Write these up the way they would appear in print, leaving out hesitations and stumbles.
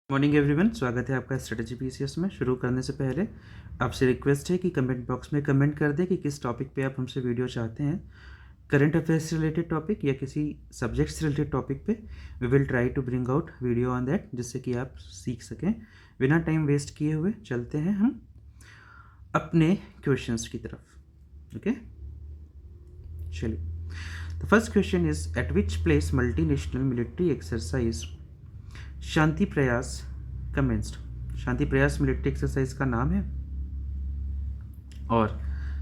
Morning everyone, स्वागत है आपका स्ट्रेटजी पीसीएस में। शुरू करने से पहले आपसे रिक्वेस्ट है कि कमेंट बॉक्स में कमेंट कर दें कि किस टॉपिक पे आप हमसे वीडियो चाहते हैं। करंट अफेयर्स से रिलेटेड टॉपिक या किसी सब्जेक्ट से रिलेटेड टॉपिक पे we will try to bring out video on that, जिससे कि आप सीख सकें। बिना टाइम वेस्ट किए हुए चलते हैं हम अपने क्वेश्चंस की तरफ। ओके, चलिए। The first question is, at which place multinational military exercise Shanti Prayas commenced. शांति प्रयास मिलिट्री एक्सरसाइज का नाम है और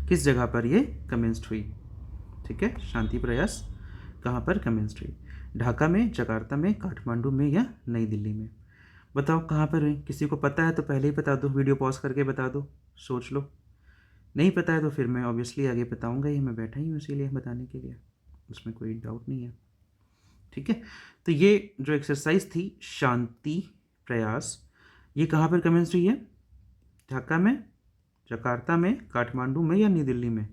किस जगह पर ये कमेंस्ड हुई। ठीक है, शांति प्रयास कहाँ पर कमेंस्ड हुई? ढाका में, जकार्ता में, काठमांडू में या नई दिल्ली में? बताओ कहाँ पर हुई। किसी को पता है तो पहले ही बता दो, वीडियो पॉज करके बता दो, सोच लो। नहीं पता है तो फिर मैं ऑब्वियसली आगे बताऊंगा ही, मैं बैठा ही हूँ इसीलिए बताने के लिए, उसमें कोई डाउट नहीं है। ठीक है, तो ये जो एक्सरसाइज थी शांति प्रयास, ये कहाँ पर कमेंस हुई है? ढाका में, जकार्ता में, काठमांडू में या नई दिल्ली में?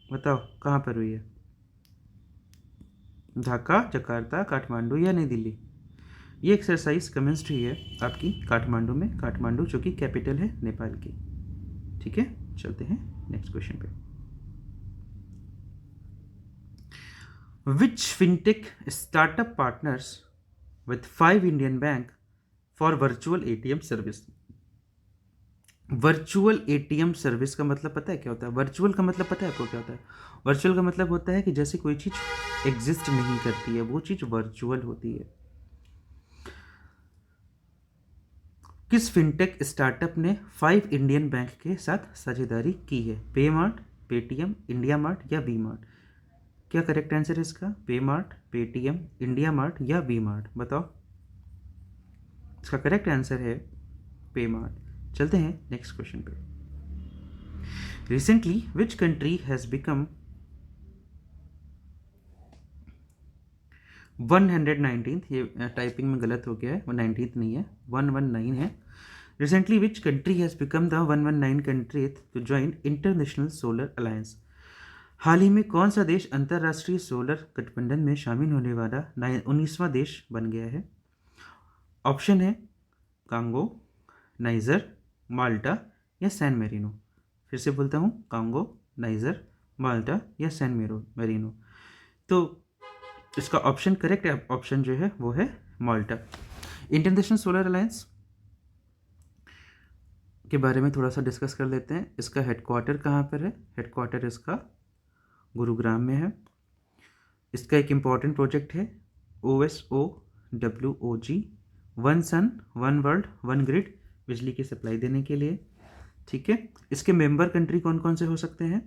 बताओ कहाँ पर हुई है? ढाका, जकार्ता, काठमांडू या नई दिल्ली? ये एक्सरसाइज कमेंस्ड हुई है आपकी काठमांडू में, काठमांडू जो कि कैपिटल है नेपाल की। ठीक है, चलते हैं नेक्स्ट क्वेश्चन पे। Which fintech startup partners with 5 Indian bank for virtual ATM service? Virtual ATM service का मतलब पता है क्या होता है? वर्चुअल का मतलब पता है आपको क्या होता है? वर्चुअल का मतलब होता है कि जैसे कोई चीज़ एग्जिस्ट नहीं करती है, वो चीज़ वर्चुअल होती है। किस फिनटेक स्टार्टअप ने 5 इंडियन बैंक के साथ साझेदारी की है? पेमार्ट, पेटीएम, इंडिया मार्ट या वी मार्ट? क्या करेक्ट आंसर है इसका? पेमार्ट, पेटीएम, इंडिया मार्ट या वी मार्ट? बताओ। इसका करेक्ट आंसर है पेमार्ट। चलते हैं नेक्स्ट क्वेश्चन पे। Recently which country has become 119th, ये टाइपिंग में गलत हो गया है, वो 19th नहीं है, 119 है। Recently which country has become the 119 country to join International Solar Alliance? हाल ही में कौन सा देश अंतर्राष्ट्रीय सोलर गठबंधन में शामिल होने वाला 19वां देश बन गया है? ऑप्शन है कांगो, नाइजर, माल्टा या सैन मेरिनो। फिर से बोलता हूँ, कांगो, नाइजर, माल्टा या सैन मेरिनो। तो इसका ऑप्शन करेक्ट ऑप्शन जो है वो है माल्टा। इंटरनेशनल सोलर अलायंस के बारे में थोड़ा सा डिस्कस कर लेते हैं। इसका हेडक्वार्टर कहाँ पर है? हेडक्वार्टर इसका गुरुग्राम में है। इसका एक इम्पॉर्टेंट प्रोजेक्ट है OSOWOG, one sun one world one grid, बिजली की सप्लाई देने के लिए। ठीक है, इसके मेंबर कंट्री कौन कौन से हो सकते हैं?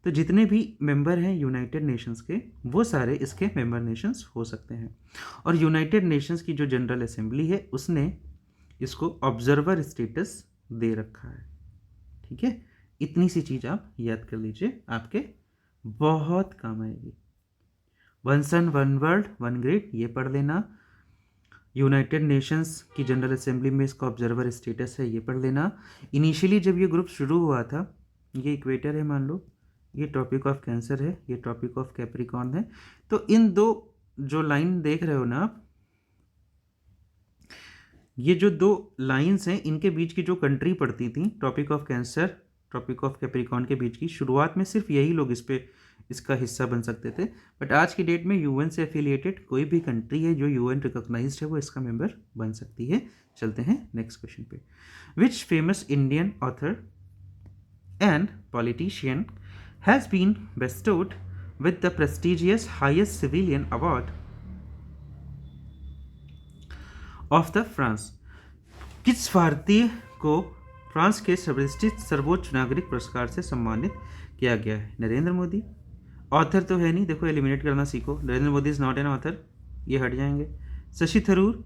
तो जितने भी मेंबर हैं यूनाइटेड नेशंस के, वो सारे इसके मेंबर नेशंस हो सकते हैं। और यूनाइटेड नेशंस की जो जनरल असेंबली है उसने इसको ऑब्जर्वर स्टेटस दे रखा है। ठीक है, इतनी सी चीज़ आप याद कर लीजिए, आपके बहुत काम आएगी। One sun one world one grid, ये पढ़ लेना। यूनाइटेड नेशंस की जनरल असेंबली में इसका ऑब्जर्वर स्टेटस है, ये पढ़ लेना। इनिशियली जब ये ग्रुप शुरू हुआ था, ये इक्वेटर है मान लो, ये टॉपिक ऑफ कैंसर है, ये टॉपिक ऑफ कैप्रिकॉर्न है। तो इन दो जो लाइन देख रहे हो ना आप, ये जो दो लाइंस हैं, इनके बीच की जो कंट्री पड़ती थी, topic of cancer, topic of Capricorn के बीच की, शुरुआत में सिर्फ यही लोग इसका हिस्सा बन सकते थे। बट आज की डेट में यूएन से एफिलिएटेड कोई भी कंट्री है जो यूएन रिकॉग्नाइज्ड है, वो इसका मेंबर बन सकती है। चलते हैं नेक्स्ट क्वेश्चन पे। Which famous Indian author and politician has been bestowed with the prestigious highest civilian award of the France? किस भारतीय को फ्रांस के सर्वोच्च नागरिक पुरस्कार से सम्मानित किया गया है? नरेंद्र मोदी। ऑथर तो है नहीं, देखो एलिमिनेट करना सीखो। Narendra Modi is not an author, ये हट जाएंगे। शशि थरूर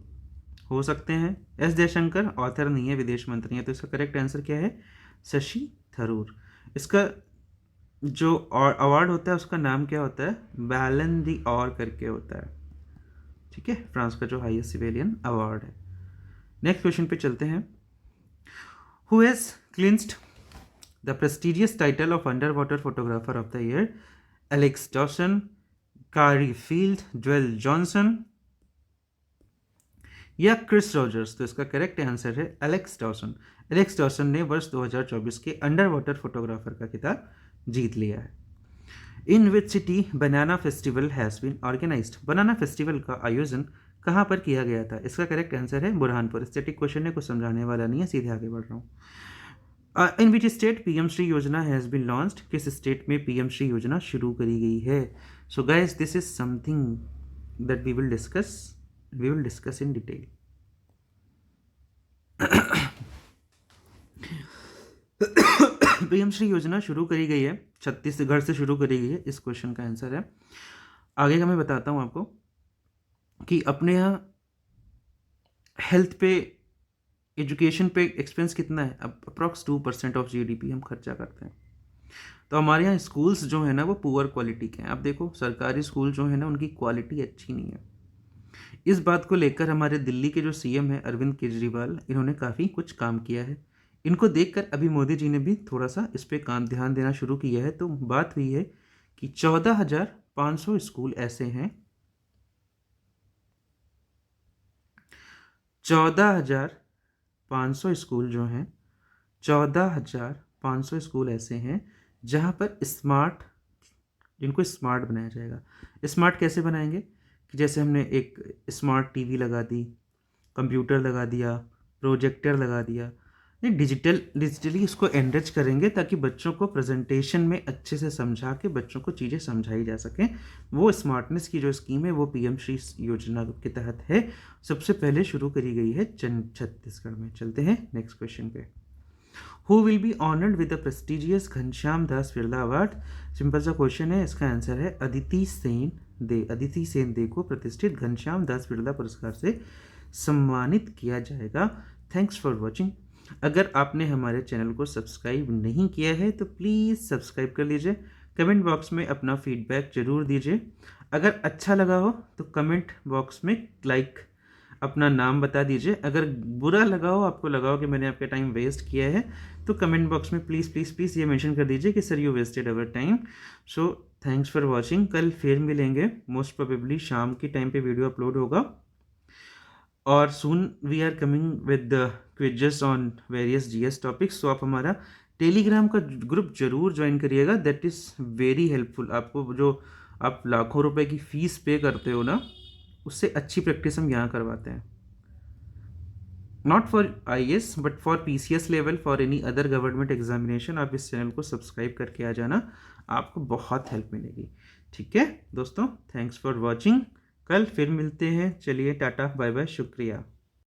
हो सकते हैं। एस जयशंकर ऑथर नहीं है, विदेश मंत्री है। तो इसका करेक्ट आंसर क्या है? शशि थरूर। इसका जो अवार्ड होता है उसका नाम क्या होता है? बैलन दी और करके होता है। ठीक है, फ्रांस का जो हाईएस्ट सिविलियन अवार्ड है। नेक्स्ट क्वेश्चन पे चलते हैं। Who has clinched the prestigious title of under water photographer of the year? Alex Dawson, कारी फील्ड, ज्वेल जॉनसन या क्रिस रॉजर्स? तो इसका करेक्ट आंसर है एलेक्स डॉसन। एलेक्स डॉसन ने वर्ष 2024 के अंडर वाटर फोटोग्राफर का खिताब जीत लिया है। In which city banana festival has been organized? Banana festival का आयोजन कहाँ पर किया गया था? इसका करेक्ट आंसर है बुरहानपुर। स्टैटिक क्वेश्चन है, कुछ समझाने वाला नहीं है, सीधे आगे बढ़ रहा हूँ। In which state PM Shri Yojana has been launched? किस स्टेट में पीएम श्री योजना शुरू करी गई है? So guys, this is something that we will discuss in detail. PM Shri Yojana शुरू करी गई है, छत्तीसगढ़ से शुरू करी गई है, इस क्वेश्चन का आंसर है। आगे का मैं बताता हूँ आपको कि अपने यहाँ हेल्थ पे, एजुकेशन पे एक्सपेंस कितना है? अब अप्रॉक्स 2% ऑफ जीडीपी हम खर्चा करते हैं। तो हमारे यहाँ स्कूल्स जो है ना वो पुअर क्वालिटी के हैं। आप देखो सरकारी स्कूल जो है ना उनकी क्वालिटी अच्छी नहीं है। इस बात को लेकर हमारे दिल्ली के जो सीएम है अरविंद केजरीवाल, इन्होंने काफ़ी कुछ काम किया है। इनको देखकर अभी मोदी जी ने भी थोड़ा सा इस पे ध्यान देना शुरू किया है। तो बात हुई है कि 14,500 स्कूल ऐसे हैं, 14,500 स्कूल जो हैं, 14,500 स्कूल ऐसे हैं जहाँ पर जिनको स्मार्ट बनाया जाएगा। स्मार्ट कैसे बनाएंगे कि जैसे हमने एक स्मार्ट टीवी लगा दी, कंप्यूटर लगा दिया, प्रोजेक्टर लगा दिया, डिजिटली इसको एनरिच करेंगे ताकि बच्चों को प्रेजेंटेशन में अच्छे से समझा के बच्चों को चीज़ें समझाई जा सकें। वो स्मार्टनेस की जो स्कीम है वो पीएम श्री योजना के तहत है, सबसे पहले शुरू करी गई है छत्तीसगढ़ में। चलते हैं नेक्स्ट क्वेश्चन पे। Who will be honoured with the prestigious Ghanshyam Das Birla award? Simple सा क्वेश्चन है, इसका आंसर है अदिति सेन दे को प्रतिष्ठित घनश्याम दास बिरला पुरस्कार से सम्मानित किया जाएगा। Thanks for watching. अगर आपने हमारे चैनल को सब्सक्राइब नहीं किया है तो प्लीज़ सब्सक्राइब कर लीजिए। कमेंट बॉक्स में अपना फीडबैक ज़रूर दीजिए। अगर अच्छा लगा हो तो कमेंट बॉक्स में अपना नाम बता दीजिए। अगर बुरा लगा हो, आपको लगा हो कि मैंने आपका टाइम वेस्ट किया है, तो कमेंट बॉक्स में प्लीज़ ये मेंशन कर दीजिए कि sir you wasted our time. So thanks for watching. कल फिर मिलेंगे, मोस्ट प्रोबेबली शाम की टाइम पे वीडियो अपलोड होगा। और soon we are coming with quizzes on various GS topics. तो आप हमारा टेलीग्राम का ग्रुप जरूर ज्वाइन करिएगा, दैट इज़ वेरी हेल्पफुल। आपको जो आप लाखों रुपए की फ़ीस पे करते हो ना, उससे अच्छी प्रैक्टिस हम यहाँ करवाते हैं। Not for IAS but for PCS level, for any other government examination. आप इस चैनल को सब्सक्राइब करके आ जाना, आपको बहुत हेल्प मिलेगी। ठीक है दोस्तों, थैंक्स फॉर वॉचिंग। कल फिर मिलते हैं। चलिए टाटा बाय बाय, शुक्रिया।